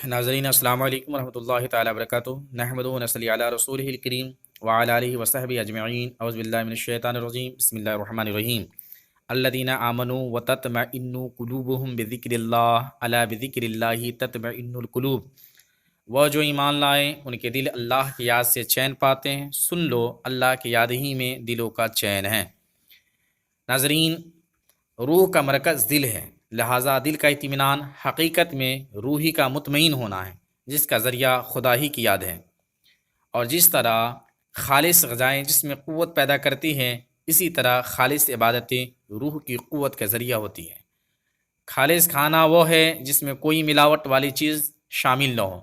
ناظرین السلام علیکم ورحمۃ اللہ تعالی وبرکاتہ نحمد و نصلی علی رسولہ الکریم وعلی آلہ وصحبہ اجمعین اعوذ باللہ من الشیطان الرجیم بسم اللہ الرحمن الرحیم الذین آمنوا وتطمئن قلوبہم بذکر اللہ الا بذکر اللہ تطمئن القلوب، وہ جو ایمان لائے ان کے دل اللہ کی یاد سے چین پاتے ہیں، سن لو اللہ کی یاد ہی میں دلوں کا چین ہے۔ ناظرین، روح کا مرکز دل ہے، لہٰذا دل کا اطمینان حقیقت میں روحی کا مطمئن ہونا ہے، جس کا ذریعہ خدا ہی کی یاد ہے۔ اور جس طرح خالص غذائیں جس میں قوت پیدا کرتی ہیں، اسی طرح خالص عبادتیں روح کی قوت کا ذریعہ ہوتی ہیں۔ خالص کھانا وہ ہے جس میں کوئی ملاوٹ والی چیز شامل نہ ہو،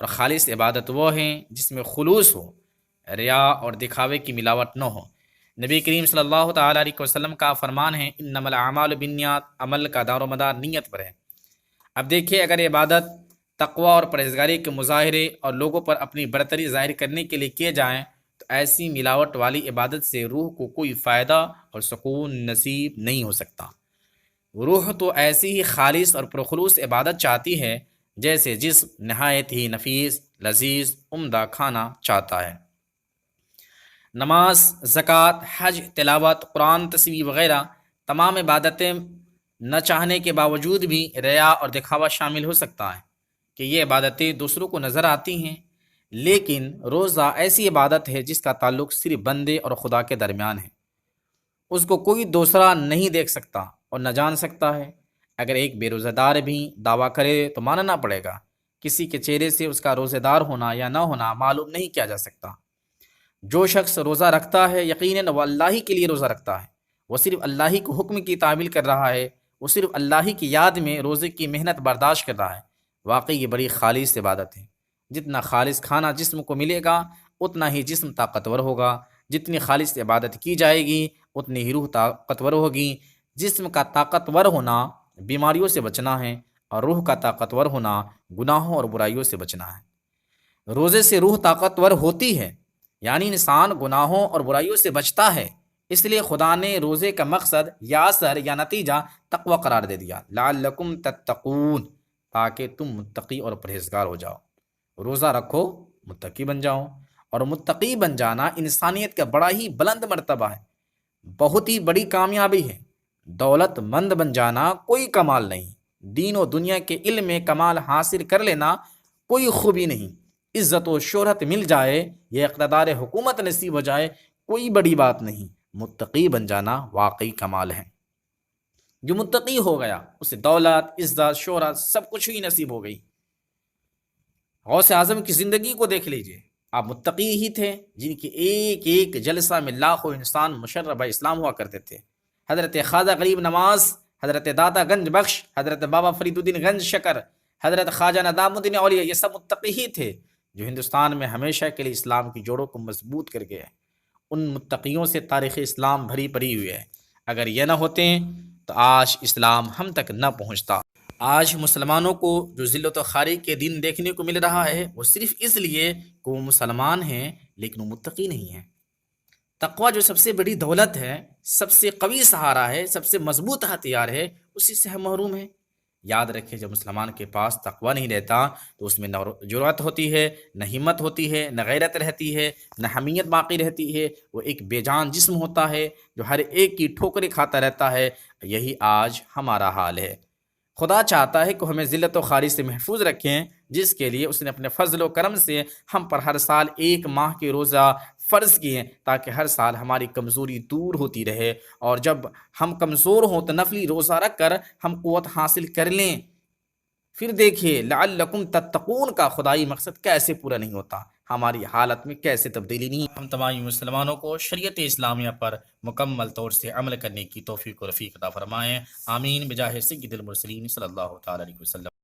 اور خالص عبادت وہ ہے جس میں خلوص ہو، ریا اور دکھاوے کی ملاوٹ نہ ہو۔ نبی کریم صلی اللہ تعالیٰ علیہ وسلم کا فرمان ہے، انما الاعمال بالنیات، عمل کا دار و مدار نیت پر ہے۔ اب دیکھیے، اگر عبادت تقوی اور پرہیزگاری کے مظاہرے اور لوگوں پر اپنی برتری ظاہر کرنے کے لیے کیے جائیں تو ایسی ملاوٹ والی عبادت سے روح کو کوئی فائدہ اور سکون نصیب نہیں ہو سکتا۔ روح تو ایسی ہی خالص اور پرخلوص عبادت چاہتی ہے جیسے جسم نہایت ہی نفیس، لذیذ، عمدہ کھانا چاہتا ہے۔ نماز، زکوٰۃ، حج، تلاوت، قرآن، تسبیح وغیرہ تمام عبادتیں نہ چاہنے کے باوجود بھی ریا اور دکھاوا شامل ہو سکتا ہے کہ یہ عبادتیں دوسروں کو نظر آتی ہیں، لیکن روزہ ایسی عبادت ہے جس کا تعلق صرف بندے اور خدا کے درمیان ہے۔ اس کو کوئی دوسرا نہیں دیکھ سکتا اور نہ جان سکتا ہے۔ اگر ایک بے روزہ دار بھی دعویٰ کرے تو ماننا پڑے گا، کسی کے چہرے سے اس کا روزہ دار ہونا یا نہ ہونا معلوم نہیں کیا جا سکتا۔ جو شخص روزہ رکھتا ہے یقیناً وہ اللہ ہی کے لیے روزہ رکھتا ہے، وہ صرف اللہ ہی کے حکم کی تعمیل کر رہا ہے، وہ صرف اللہ ہی کی یاد میں روزے کی محنت برداشت کر رہا ہے۔ واقعی یہ بڑی خالص عبادت ہے۔ جتنا خالص کھانا جسم کو ملے گا اتنا ہی جسم طاقتور ہوگا، جتنی خالص عبادت کی جائے گی اتنی ہی روح طاقتور ہوگی۔ جسم کا طاقتور ہونا بیماریوں سے بچنا ہے، اور روح کا طاقتور ہونا گناہوں اور برائیوں سے بچنا ہے۔ روزے سے روح طاقتور ہوتی ہے، یعنی انسان گناہوں اور برائیوں سے بچتا ہے۔ اس لیے خدا نے روزے کا مقصد یا اثر یا نتیجہ تقوی قرار دے دیا، لعلکم تتقون، تاکہ تم متقی اور پرہیزگار ہو جاؤ۔ روزہ رکھو، متقی بن جاؤ، اور متقی بن جانا انسانیت کا بڑا ہی بلند مرتبہ ہے، بہت ہی بڑی کامیابی ہے۔ دولت مند بن جانا کوئی کمال نہیں، دین و دنیا کے علم میں کمال حاصل کر لینا کوئی خوبی نہیں، عزت و شہرت مل جائے یا اقتدار حکومت نصیب ہو جائے کوئی بڑی بات نہیں، متقی بن جانا واقعی کمال ہے۔ جو متقی ہو گیا اسے دولت، عزت، شہرت سب کچھ ہی نصیب ہو گئی۔ غوث اعظم کی زندگی کو دیکھ لیجئے، آپ متقی ہی تھے جن کی ایک ایک جلسہ میں لاکھوں انسان مشرب اسلام ہوا کرتے تھے۔ حضرت خواجہ غریب نواز، حضرت داتا گنج بخش، حضرت بابا فرید الدین گنج شکر، حضرت خواجہ ندام الدین اولیاء، یہ سب متقی ہی تھے جو ہندوستان میں ہمیشہ کے لیے اسلام کی جوڑوں کو مضبوط کر گئے۔ ان متقیوں سے تاریخ اسلام بھری پڑی ہوئی ہے۔ اگر یہ نہ ہوتے تو آج اسلام ہم تک نہ پہنچتا۔ آج مسلمانوں کو جو ذلت و خواری کے دن دیکھنے کو مل رہا ہے وہ صرف اس لیے کہ وہ مسلمان ہیں لیکن وہ متقی نہیں ہیں۔ تقوی جو سب سے بڑی دولت ہے، سب سے قوی سہارا ہے، سب سے مضبوط ہتھیار ہے، اسی سے ہم محروم ہیں۔ یاد رکھیں، جب مسلمان کے پاس تقوی نہیں رہتا تو اس میں نہ جرأت ہوتی ہے، نہ ہمت ہوتی ہے، نہ غیرت رہتی ہے، نہ حمیت باقی رہتی ہے۔ وہ ایک بے جان جسم ہوتا ہے جو ہر ایک کی ٹھوکریں کھاتا رہتا ہے۔ یہی آج ہمارا حال ہے۔ خدا چاہتا ہے کہ ہمیں ذلت و خواری سے محفوظ رکھیں، جس کے لیے اس نے اپنے فضل و کرم سے ہم پر ہر سال 1 ماہ کے روزہ فرض کیے، تاکہ ہر سال ہماری کمزوری دور ہوتی رہے، اور جب ہم کمزور ہوں تو نفلی روزہ رکھ کر ہم قوت حاصل کر لیں۔ پھر دیکھیے لعلکم تتقون کا خدائی مقصد کیسے پورا نہیں ہوتا، ہماری حالت میں کیسے تبدیلی نہیں۔ ہم تمام مسلمانوں کو شریعت اسلامیہ پر مکمل طور سے عمل کرنے کی توفیق و رفیق عطا فرمائیں، آمین، بجاہ سید المرسلین صلی اللہ تعالی علیہ وسلم۔